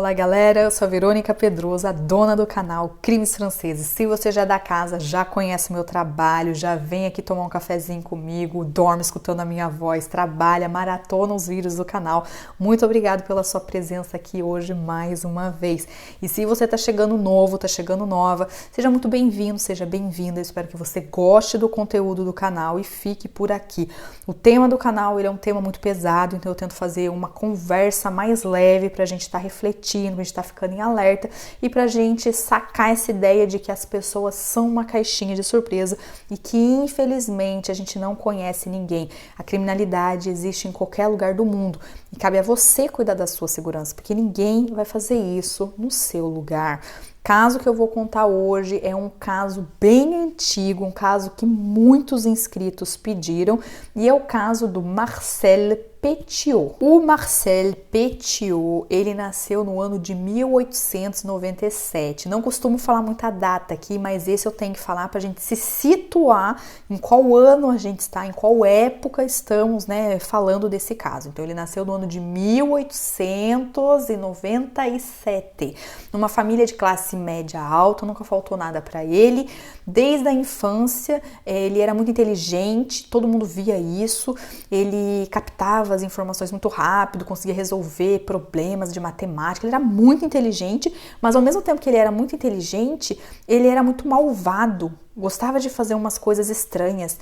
Olá galera, eu sou a Verônica Pedroso, a dona do canal Crimes Franceses. Se você já é da casa, já conhece o meu trabalho, já vem aqui tomar um cafezinho comigo, dorme escutando a minha voz, trabalha, maratona os vídeos do canal. Muito obrigado pela sua presença aqui hoje mais uma vez. E se você tá chegando novo, tá chegando nova, seja muito bem-vindo, seja bem-vinda. Eu espero que você goste do conteúdo do canal e fique por aqui. O tema do canal ele é um tema muito pesado, então eu tento fazer uma conversa mais leve pra gente estar refletindo, pra gente estar ficando em alerta e pra gente sacar essa ideia de que as pessoas são uma caixinha de surpresa e que infelizmente a gente não conhece ninguém. A criminalidade existe em qualquer lugar do mundo e cabe a você cuidar da sua segurança, porque ninguém vai fazer isso no seu lugar. O caso que eu vou contar hoje é um caso bem antigo, um caso que muitos inscritos pediram, e é o caso do Marcel Petiot. O Marcel Petiot, ele nasceu no ano de 1897. Não costumo falar muita data aqui, mas esse eu tenho que falar para a gente se situar em qual ano a gente está, em qual época estamos, né, falando desse caso. Então ele nasceu no ano de 1897, numa família de classe média alta, nunca faltou nada para ele. Desde a infância, ele era muito inteligente, todo mundo via isso, ele captava as informações muito rápido, conseguia resolver problemas de matemática, ele era muito inteligente, mas ao mesmo tempo que ele era muito inteligente, ele era muito malvado. Gostava de fazer umas coisas estranhas,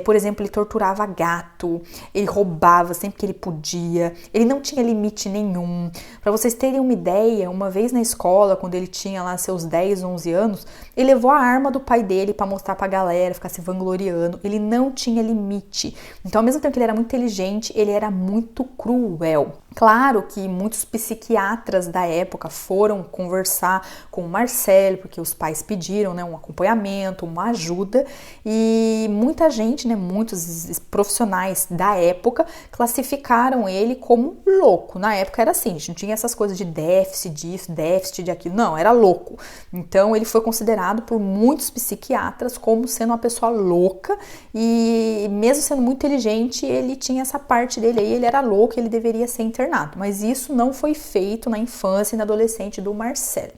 por exemplo, ele torturava gato, ele roubava sempre que ele podia, ele não tinha limite nenhum. Para vocês terem uma ideia, uma vez na escola, quando ele tinha lá seus 10, 11 anos, ele levou a arma do pai dele para mostrar para a galera, ficar se vangloriando, ele não tinha limite. Então, ao mesmo tempo que ele era muito inteligente, ele era muito cruel. Claro que muitos psiquiatras da época foram conversar com o Marcel, porque os pais pediram, né, um acompanhamento, uma ajuda, e muita gente, né, muitos profissionais da época classificaram ele como louco. Na época era assim, a gente não tinha essas coisas de déficit disso, déficit de aquilo, não, era louco. Então ele foi considerado por muitos psiquiatras como sendo uma pessoa louca, e mesmo sendo muito inteligente, ele tinha essa parte dele aí, ele era louco, ele deveria ser internado. Mas isso não foi feito na infância e na adolescência do Marcel.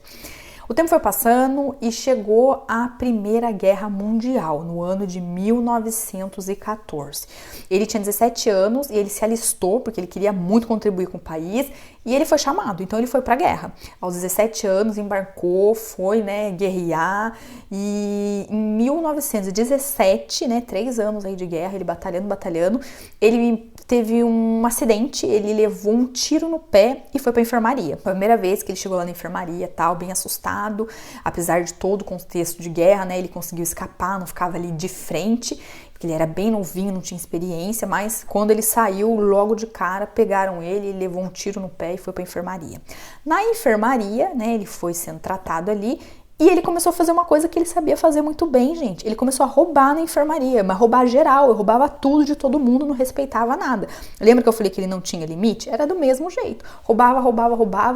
O tempo foi passando e chegou a Primeira Guerra Mundial, no ano de 1914. Ele tinha 17 anos e ele se alistou porque ele queria muito contribuir com o país e ele foi chamado, então ele foi para a guerra. Aos 17 anos embarcou, foi, né, guerrear, e em 1917, né, 3 anos aí de guerra, ele batalhando, ele teve um acidente, ele levou um tiro no pé e foi para a enfermaria. Foi a primeira vez que ele chegou lá na enfermaria, tal, bem assustado, apesar de todo o contexto de guerra, né, ele conseguiu escapar, não ficava ali de frente, porque ele era bem novinho, não tinha experiência, mas quando ele saiu, logo de cara, pegaram ele levou um tiro no pé e foi para a enfermaria. Na enfermaria, né, ele foi sendo tratado ali, e ele começou a fazer uma coisa que ele sabia fazer muito bem, gente. Ele começou a roubar na enfermaria, mas roubar geral. Eu roubava tudo de todo mundo, não respeitava nada. Lembra que eu falei que ele não tinha limite? Era do mesmo jeito. Roubava.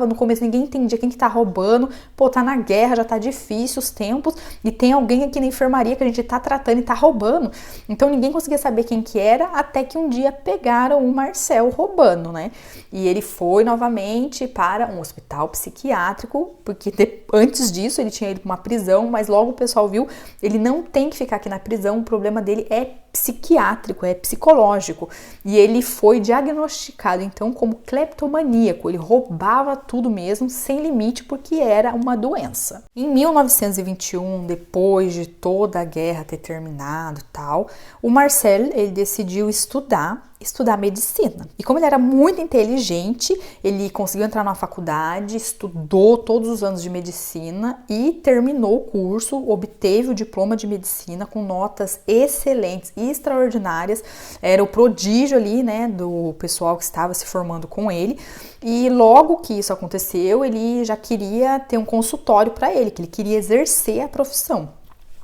No começo ninguém entendia quem que tá roubando. Pô, tá na guerra, já tá difícil os tempos. E tem alguém aqui na enfermaria que a gente tá tratando e tá roubando. Então ninguém conseguia saber quem que era, até que um dia pegaram o Marcel roubando, né? E ele foi novamente para um hospital psiquiátrico, porque antes disso ele tinha ido para uma prisão, mas logo o pessoal viu, ele não tem que ficar aqui na prisão, o problema dele é psiquiátrico, é psicológico, e ele foi diagnosticado então como cleptomaníaco. Ele roubava tudo mesmo, sem limite, porque era uma doença. Em 1921, depois de toda a guerra ter terminado e tal, o Marcel, ele decidiu estudar medicina. E como ele era muito inteligente, ele conseguiu entrar na faculdade, estudou todos os anos de medicina e terminou o curso, obteve o diploma de medicina com notas excelentes e extraordinárias. Era o prodígio ali, né, do pessoal que estava se formando com ele. E logo que isso aconteceu, ele já queria ter um consultório para ele, que ele queria exercer a profissão.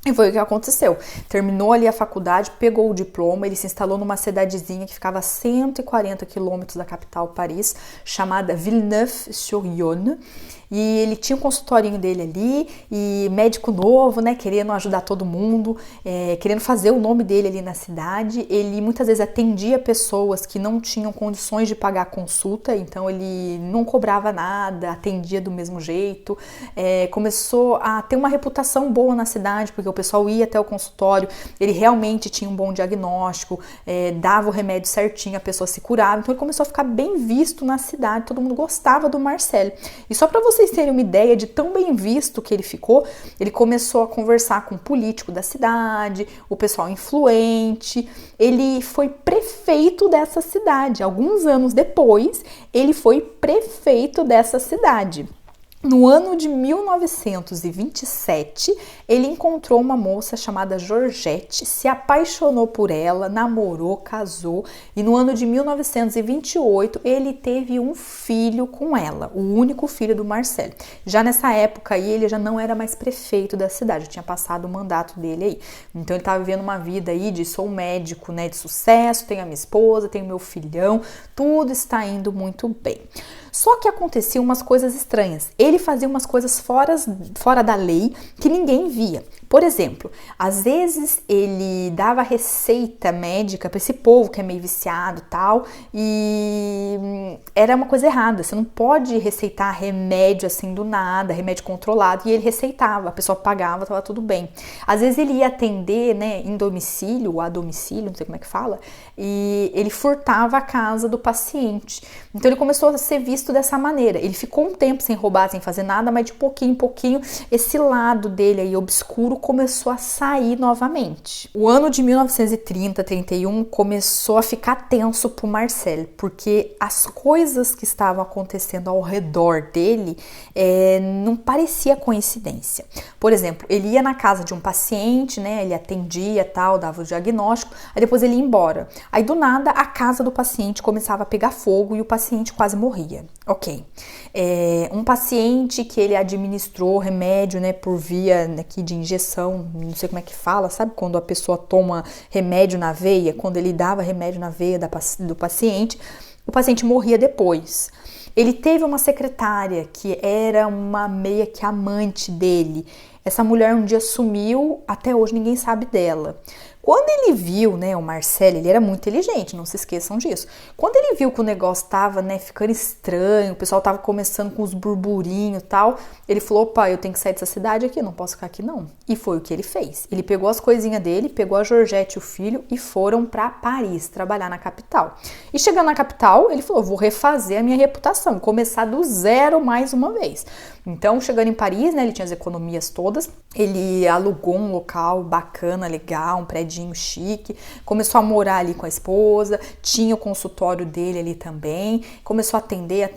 E foi o que aconteceu. Terminou ali a faculdade, pegou o diploma, ele se instalou numa cidadezinha que ficava a 140 quilômetros da capital, Paris, chamada Villeneuve-sur-Yonne. E ele tinha um consultorinho dele ali, e médico novo, né, querendo ajudar todo mundo, querendo fazer o nome dele ali na cidade. Ele muitas vezes atendia pessoas que não tinham condições de pagar a consulta, então ele não cobrava nada, atendia do mesmo jeito. Começou a ter uma reputação boa na cidade, porque o pessoal ia até o consultório, ele realmente tinha um bom diagnóstico, dava o remédio certinho, a pessoa se curava, então ele começou a ficar bem visto na cidade, todo mundo gostava do Marcel. E só para vocês terem uma ideia de tão bem visto que ele ficou, ele começou a conversar com o político da cidade, o pessoal influente. Ele foi prefeito dessa cidade. Alguns anos depois, ele foi prefeito dessa cidade. No ano de 1927, ele encontrou uma moça chamada Georgette, se apaixonou por ela, namorou, casou, e no ano de 1928 ele teve um filho com ela, o único filho do Marcel. Já nessa época aí ele já não era mais prefeito da cidade, tinha passado o mandato dele aí. Então ele estava vivendo uma vida aí de sou médico, né, de sucesso, tenho a minha esposa, tenho meu filhão, tudo está indo muito bem. Só que aconteciam umas coisas estranhas. Ele fazia umas coisas fora da lei que ninguém via. Por exemplo, às vezes ele dava receita médica para esse povo que é meio viciado e tal, e era uma coisa errada. Você não pode receitar remédio assim do nada, remédio controlado, e ele receitava, a pessoa pagava, estava tudo bem. Às vezes ele ia atender, né, em domicílio, ou a domicílio, não sei como é que fala, e ele furtava a casa do paciente. Então ele começou a ser visto dessa maneira. Ele ficou um tempo sem roubar, sem fazer nada, mas de pouquinho em pouquinho esse lado dele aí obscuro começou a sair novamente. O ano de 1930, 31 começou a ficar tenso pro Marcel, porque as coisas que estavam acontecendo ao redor dele não parecia coincidência. Por exemplo, ele ia na casa de um paciente, né? Ele atendia, tal, dava o diagnóstico, aí depois ele ia embora. Aí do nada a casa do paciente começava a pegar fogo e o paciente quase morria. Ok. Um paciente que ele administrou remédio, né, por via aqui de injeção, não sei como é que fala, sabe? Quando a pessoa toma remédio na veia, quando ele dava remédio na veia do paciente, o paciente morria depois. Ele teve uma secretária que era uma meia que amante dele. Essa mulher um dia sumiu, até hoje ninguém sabe dela. Quando ele viu, né, o Marcel, ele era muito inteligente, não se esqueçam disso. Quando ele viu que o negócio tava, né, ficando estranho, o pessoal tava começando com os burburinhos e tal, ele falou, opa, eu tenho que sair dessa cidade aqui, não posso ficar aqui não. E foi o que ele fez. Ele pegou as coisinhas dele, pegou a Georgette e o filho e foram para Paris, trabalhar na capital. E chegando na capital, ele falou, vou refazer a minha reputação, começar do zero mais uma vez. Então, chegando em Paris, né, ele tinha as economias todas, ele alugou um local bacana, legal, um predinho chique, começou a morar ali com a esposa, tinha o consultório dele ali também, começou a atender,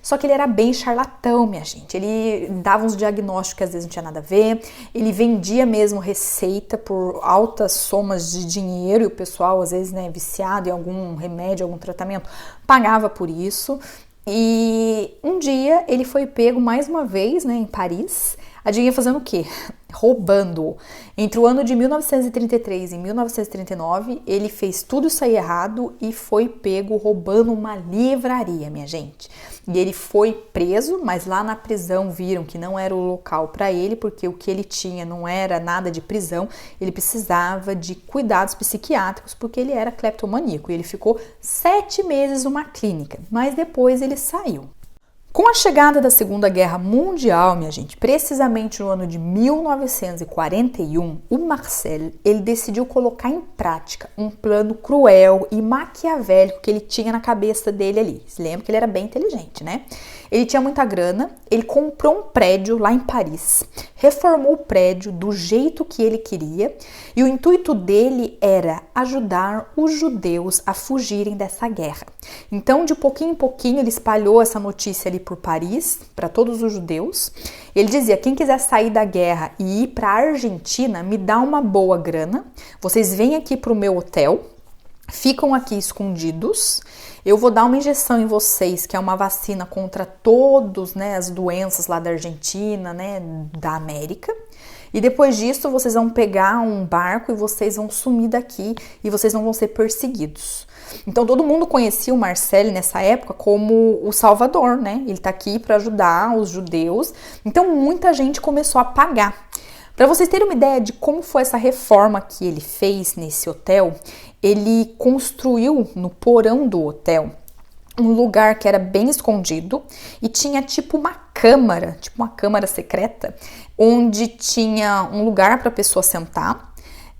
só que ele era bem charlatão, minha gente, ele dava uns diagnósticos que às vezes não tinha nada a ver, ele vendia mesmo receita por altas somas de dinheiro e o pessoal às vezes, né, viciado em algum remédio, algum tratamento, pagava por isso. E um dia ele foi pego mais uma vez, né, em Paris. Adivinha fazendo o quê? Roubando. Entre o ano de 1933 e 1939, ele fez tudo sair errado e foi pego roubando uma livraria, minha gente. E ele foi preso, mas lá na prisão viram que não era o local para ele, porque o que ele tinha não era nada de prisão, ele precisava de cuidados psiquiátricos, porque ele era cleptomaníaco. E ele ficou 7 meses numa clínica, mas depois ele saiu. Com a chegada da Segunda Guerra Mundial, minha gente, precisamente no ano de 1941, o Marcel, ele decidiu colocar em prática um plano cruel e maquiavélico que ele tinha na cabeça dele ali. Se lembra que ele era bem inteligente, né? Ele tinha muita grana, ele comprou um prédio lá em Paris, reformou o prédio do jeito que ele queria e o intuito dele era ajudar os judeus a fugirem dessa guerra. Então, de pouquinho em pouquinho, ele espalhou essa notícia ali por Paris, para todos os judeus. Ele dizia, quem quiser sair da guerra e ir para a Argentina, me dá uma boa grana, vocês vêm aqui para o meu hotel, ficam aqui escondidos, eu vou dar uma injeção em vocês, que é uma vacina contra todas, né, as doenças lá da Argentina, né, da América. E depois disso, vocês vão pegar um barco e vocês vão sumir daqui e vocês não vão ser perseguidos. Então todo mundo conhecia o Marcel nessa época como o Salvador, né? Ele tá aqui para ajudar os judeus. Então muita gente começou a pagar. Para vocês terem uma ideia de como foi essa reforma que ele fez nesse hotel, ele construiu no porão do hotel um lugar que era bem escondido e tinha tipo uma câmara secreta, onde tinha um lugar para a pessoa sentar.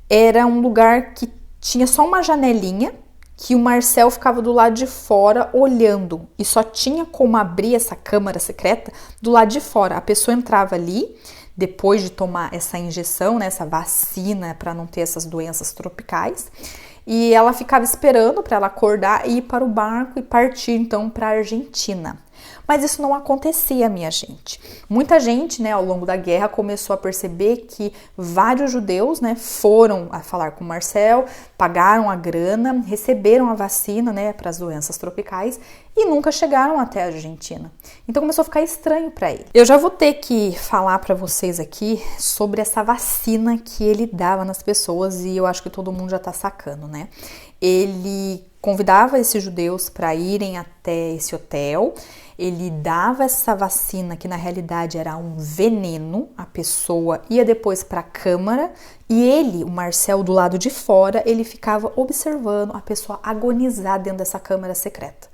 Era um lugar que tinha só uma janelinha, que o Marcel ficava do lado de fora olhando, e só tinha como abrir essa câmara secreta do lado de fora. A pessoa entrava ali, depois de tomar essa injeção, né, essa vacina para não ter essas doenças tropicais, e ela ficava esperando para ela acordar e ir para o barco e partir então para a Argentina. Mas isso não acontecia, minha gente. Muita gente, né, ao longo da guerra começou a perceber que vários judeus, né, foram a falar com o Marcel, pagaram a grana, receberam a vacina, né, para as doenças tropicais e nunca chegaram até a Argentina. Então começou a ficar estranho para ele. Eu já vou ter que falar para vocês aqui sobre essa vacina que ele dava nas pessoas e eu acho que todo mundo já tá sacando, né? Ele convidava esses judeus para irem até esse hotel. Ele dava essa vacina, que na realidade era um veneno, a pessoa ia depois para a câmara e ele, o Marcel, do lado de fora, ele ficava observando a pessoa agonizar dentro dessa câmara secreta.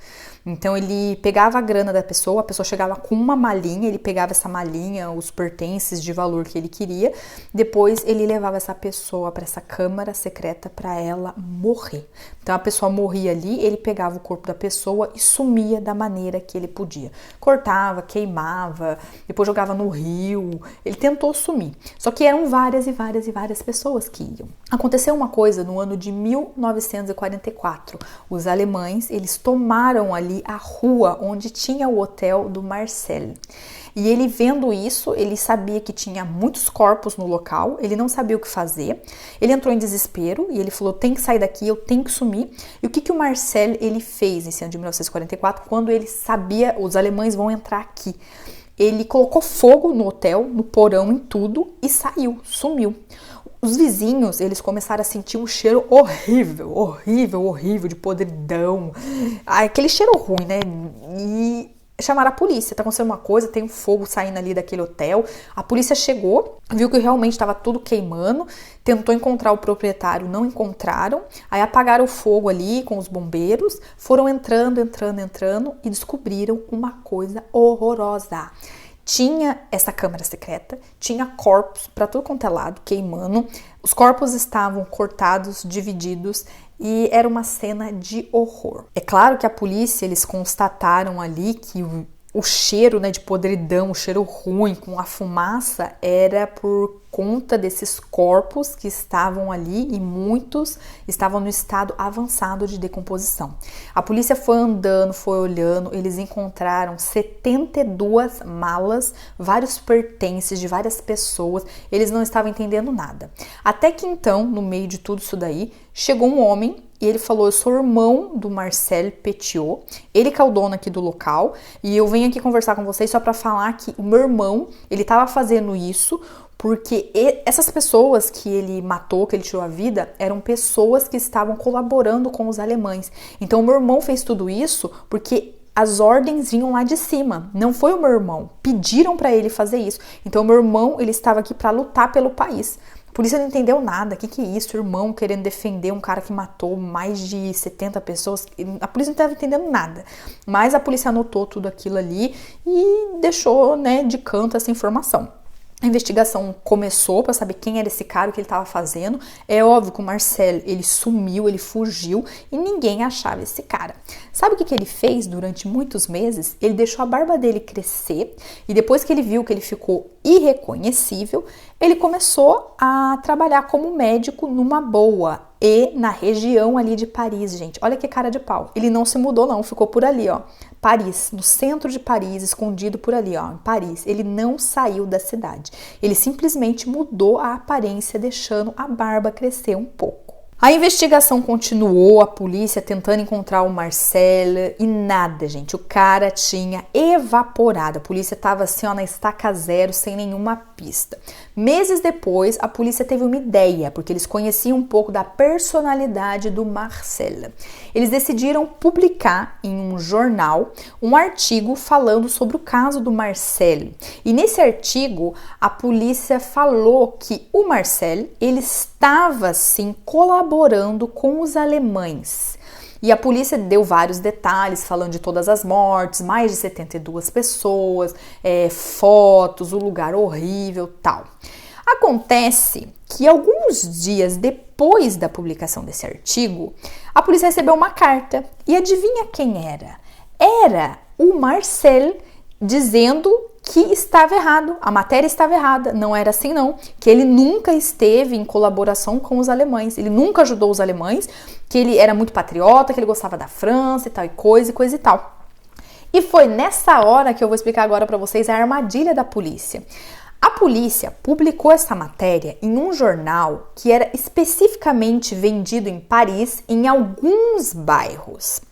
Então ele pegava a grana da pessoa, a pessoa chegava com uma malinha, ele pegava essa malinha, os pertences de valor que ele queria, depois ele levava essa pessoa para essa câmara secreta para ela morrer. Então a pessoa morria ali, ele pegava o corpo da pessoa e sumia da maneira que ele podia. Cortava, queimava, depois jogava no rio, ele tentou sumir. Só que eram várias e várias e várias pessoas que iam. Aconteceu uma coisa no ano de 1944, os alemães, eles tomaram ali a rua onde tinha o hotel do Marcel. E ele vendo isso, ele sabia que tinha muitos corpos no local, ele não sabia o que fazer, ele entrou em desespero e ele falou, tem que sair daqui, eu tenho que sumir. E o que o Marcel ele fez nesse ano de 1944, quando ele sabia, os alemães vão entrar aqui? Ele colocou fogo no hotel, no porão, em tudo e saiu, sumiu. Os vizinhos, eles começaram a sentir um cheiro horrível de podridão. Aquele cheiro ruim, né? E chamaram a polícia. Tá acontecendo uma coisa, tem um fogo saindo ali daquele hotel. A polícia chegou, viu que realmente estava tudo queimando, tentou encontrar o proprietário, não encontraram. Aí apagaram o fogo ali com os bombeiros, foram entrando e descobriram uma coisa horrorosa. Tinha essa câmara secreta, tinha corpos para tudo quanto é lado, queimando. Os corpos estavam cortados, divididos e era uma cena de horror. É claro que a polícia, eles constataram ali que o cheiro, né, de podridão, o cheiro ruim com a fumaça era por conta desses corpos que estavam ali e muitos estavam no estado avançado de decomposição. A polícia foi andando, foi olhando, eles encontraram 72 malas, vários pertences de várias pessoas, eles não estavam entendendo nada. Até que então, no meio de tudo isso daí, chegou um homem e ele falou, eu sou irmão do Marcel Petiot, ele que é o dono aqui do local, e eu venho aqui conversar com vocês só para falar que o meu irmão, ele estava fazendo isso porque essas pessoas que ele matou, que ele tirou a vida, eram pessoas que estavam colaborando com os alemães. Então o meu irmão fez tudo isso porque as ordens vinham lá de cima, não foi o meu irmão, pediram para ele fazer isso. Então o meu irmão, ele estava aqui para lutar pelo país. A polícia não entendeu nada, o que é isso? O irmão querendo defender um cara que matou mais de 70 pessoas, a polícia não estava entendendo nada. Mas a polícia anotou tudo aquilo ali e deixou, né, de canto essa informação. A investigação começou para saber quem era esse cara, o que ele estava fazendo. É óbvio que o Marcel, ele sumiu, ele fugiu e ninguém achava esse cara. Sabe o que ele fez durante muitos meses? Ele deixou a barba dele crescer e depois que ele viu que ele ficou irreconhecível, ele começou a trabalhar como médico numa boa e na região ali de Paris, gente. Olha que cara de pau. Ele não se mudou não, ficou por ali, ó. Paris, no centro de Paris, escondido por ali, ó, em Paris. Ele não saiu da cidade. Ele simplesmente mudou a aparência, deixando a barba crescer um pouco. A investigação continuou, a polícia tentando encontrar o Marcel e nada, gente. O cara tinha evaporado. A polícia estava assim, ó, na estaca zero, sem nenhuma pista. Meses depois, a polícia teve uma ideia, porque eles conheciam um pouco da personalidade do Marcel. Eles decidiram publicar em um jornal um artigo falando sobre o caso do Marcel. E nesse artigo, a polícia falou que o Marcel, ele estava, sim, colaborando com os alemães. E a polícia deu vários detalhes, falando de todas as mortes, mais de 72 pessoas, fotos, o lugar horrível, tal. Acontece que alguns dias depois da publicação desse artigo, a polícia recebeu uma carta. E adivinha quem era? Era o Marcel dizendo que estava errado, a matéria estava errada, não era assim não, que ele nunca esteve em colaboração com os alemães, ele nunca ajudou os alemães, que ele era muito patriota, que ele gostava da França e tal, e coisa e tal. E foi nessa hora que eu vou explicar agora para vocês a armadilha da polícia. A polícia publicou essa matéria em um jornal que era especificamente vendido em Paris, em alguns bairros.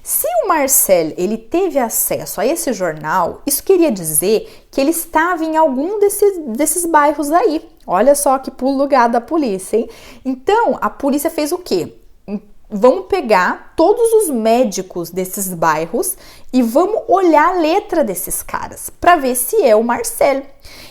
Se o Marcel ele teve acesso a esse jornal, isso queria dizer que ele estava em algum desses bairros aí. Olha só que pulo do gato da polícia, hein? Então, a polícia fez o quê? Vamos pegar todos os médicos desses bairros e vamos olhar a letra desses caras para ver se é o Marcel.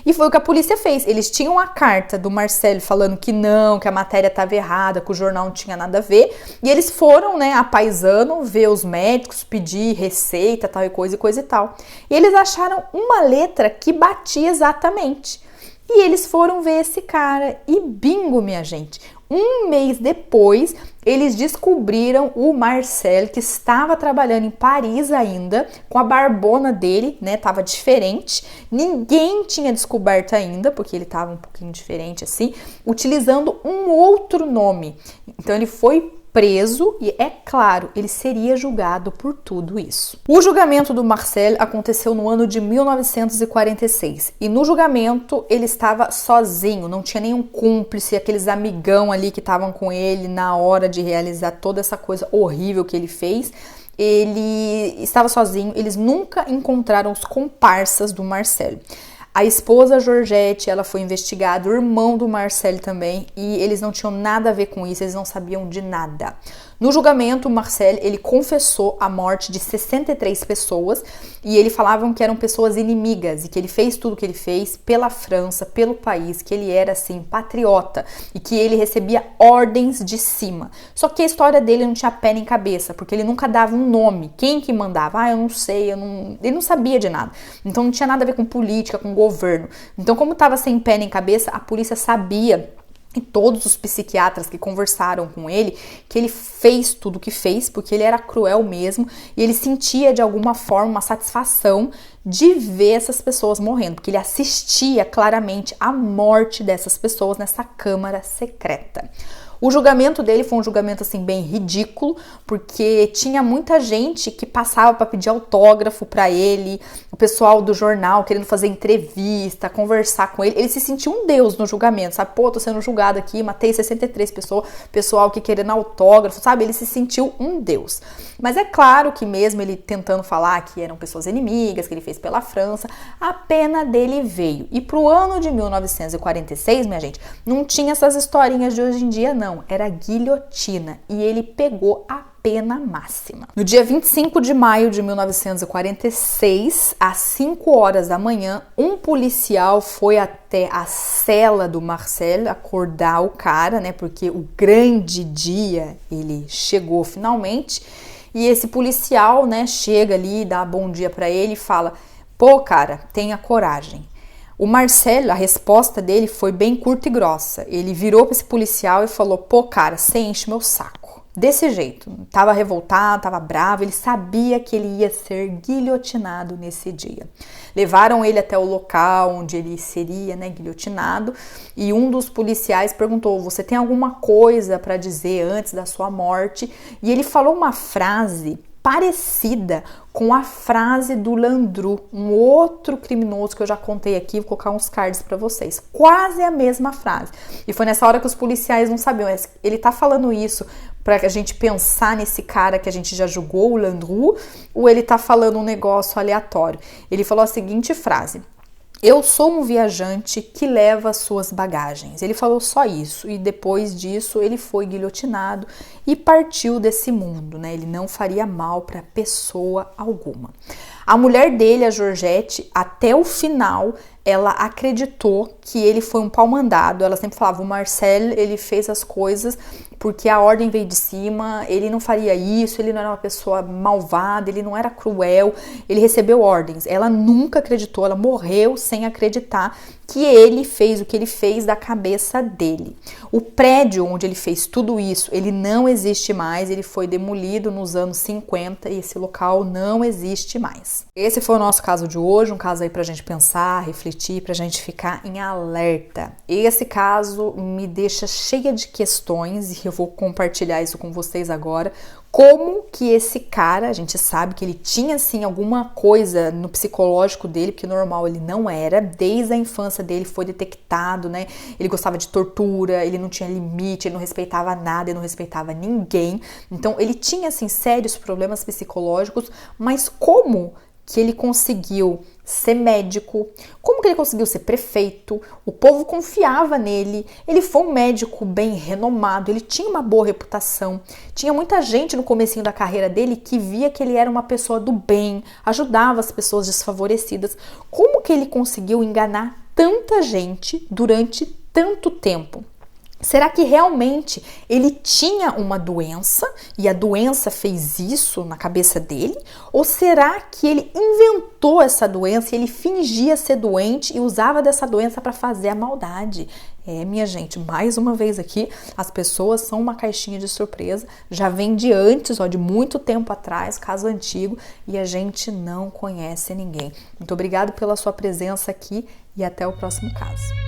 E foi o que a polícia fez. Eles tinham a carta do Marcel falando que não, que a matéria estava errada, que o jornal não tinha nada a ver. E eles foram, né, a paisano, ver os médicos, pedir receita, tal e coisa e tal. E eles acharam uma letra que batia exatamente. E eles foram ver esse cara e bingo, minha gente. Um mês depois, eles descobriram o Marcel, que estava trabalhando em Paris ainda, com a barbona dele, né, tava diferente. Ninguém tinha descoberto ainda, porque ele tava um pouquinho diferente assim, utilizando um outro nome. Então ele foi preso e, é claro, ele seria julgado por tudo isso. O julgamento do Marcel aconteceu no ano de 1946 e no julgamento ele estava sozinho, não tinha nenhum cúmplice, aqueles amigão ali que estavam com ele na hora de realizar toda essa coisa horrível que ele fez. Ele estava sozinho, eles nunca encontraram os comparsas do Marcel. A esposa Georgette, ela foi investigada, o irmão do Marcel também, e eles não tinham nada a ver com isso, eles não sabiam de nada. No julgamento, o Marcel, ele confessou a morte de 63 pessoas e ele falavam que eram pessoas inimigas e que ele fez tudo o que ele fez pela França, pelo país, que ele era, assim, patriota e que ele recebia ordens de cima. Só que a história dele não tinha pé nem cabeça, porque ele nunca dava um nome. Quem que mandava? Ah, eu não sei, ele não sabia de nada. Então não tinha nada a ver com política, com governo. Então, como estava sem pé nem cabeça, a polícia sabia, e todos os psiquiatras que conversaram com ele, que ele fez tudo o que fez, porque ele era cruel mesmo, e ele sentia de alguma forma uma satisfação de ver essas pessoas morrendo, porque ele assistia claramente à morte dessas pessoas nessa câmara secreta. O julgamento dele foi um julgamento assim bem ridículo, porque tinha muita gente que passava para pedir autógrafo para ele, o pessoal do jornal querendo fazer entrevista, conversar com ele. Ele se sentiu um deus no julgamento, sabe? Pô, tô sendo julgado aqui, matei 63 pessoas, pessoal que querendo autógrafo, sabe? Ele se sentiu um deus. Mas é claro que mesmo ele tentando falar que eram pessoas inimigas, que ele fez pela França, a pena dele veio. E pro ano de 1946, minha gente, não tinha essas historinhas de hoje em dia, não. Era guilhotina e ele pegou a pena máxima. No dia 25 de maio de 1946, às 5 horas da manhã, um policial foi até a cela do Marcel acordar o cara, né? Porque o grande dia, ele chegou finalmente. E esse policial, né, chega ali, dá bom dia pra ele e fala: pô, cara, tenha coragem. O Marcel, a resposta dele foi bem curta e grossa. Ele virou para esse policial e falou: pô, cara, você enche meu saco. Desse jeito, tava revoltado, tava bravo, ele sabia que ele ia ser guilhotinado nesse dia. Levaram ele até o local onde ele seria, né, guilhotinado, e um dos policiais perguntou: você tem alguma coisa para dizer antes da sua morte? E ele falou uma frase parecida com a frase do Landru, um outro criminoso que eu já contei aqui, vou colocar uns cards para vocês. Quase a mesma frase. E foi nessa hora que os policiais não sabiam, ele tá falando isso para a gente pensar nesse cara que a gente já julgou, o Landru, ou ele tá falando um negócio aleatório. Ele falou a seguinte frase: eu sou um viajante que leva suas bagagens. Ele falou só isso e depois disso ele foi guilhotinado e partiu desse mundo, né? Ele não faria mal para pessoa alguma. A mulher dele, a Georgette, até o final, ela acreditou que ele foi um pau-mandado. Ela sempre falava, o Marcel, ele fez as coisas porque a ordem veio de cima, ele não faria isso, ele não era uma pessoa malvada, ele não era cruel, ele recebeu ordens. Ela nunca acreditou, ela morreu sem acreditar que ele fez o que ele fez da cabeça dele. O prédio onde ele fez tudo isso, ele não existe mais, ele foi demolido nos anos 50 e esse local não existe mais. Esse foi o nosso caso de hoje, um caso aí pra gente pensar, refletir, pra gente ficar em alerta. Esse caso me deixa cheia de questões e eu vou compartilhar isso com vocês agora. Como que esse cara, a gente sabe que ele tinha assim alguma coisa no psicológico dele, porque normal ele não era, desde a infância dele foi detectado, né? Ele gostava de tortura, ele não tinha limite, ele não respeitava nada, ele não respeitava ninguém. Então ele tinha assim sérios problemas psicológicos, mas como que ele conseguiu ser médico, como que ele conseguiu ser prefeito, o povo confiava nele, ele foi um médico bem renomado, ele tinha uma boa reputação, tinha muita gente no comecinho da carreira dele que via que ele era uma pessoa do bem, ajudava as pessoas desfavorecidas. Como que ele conseguiu enganar tanta gente durante tanto tempo? Será que realmente ele tinha uma doença e a doença fez isso na cabeça dele? Ou será que ele inventou essa doença e ele fingia ser doente e usava dessa doença para fazer a maldade? Minha gente, mais uma vez aqui, as pessoas são uma caixinha de surpresa, já vem de antes, de muito tempo atrás, caso antigo, e a gente não conhece ninguém. Muito obrigada pela sua presença aqui e até o próximo caso.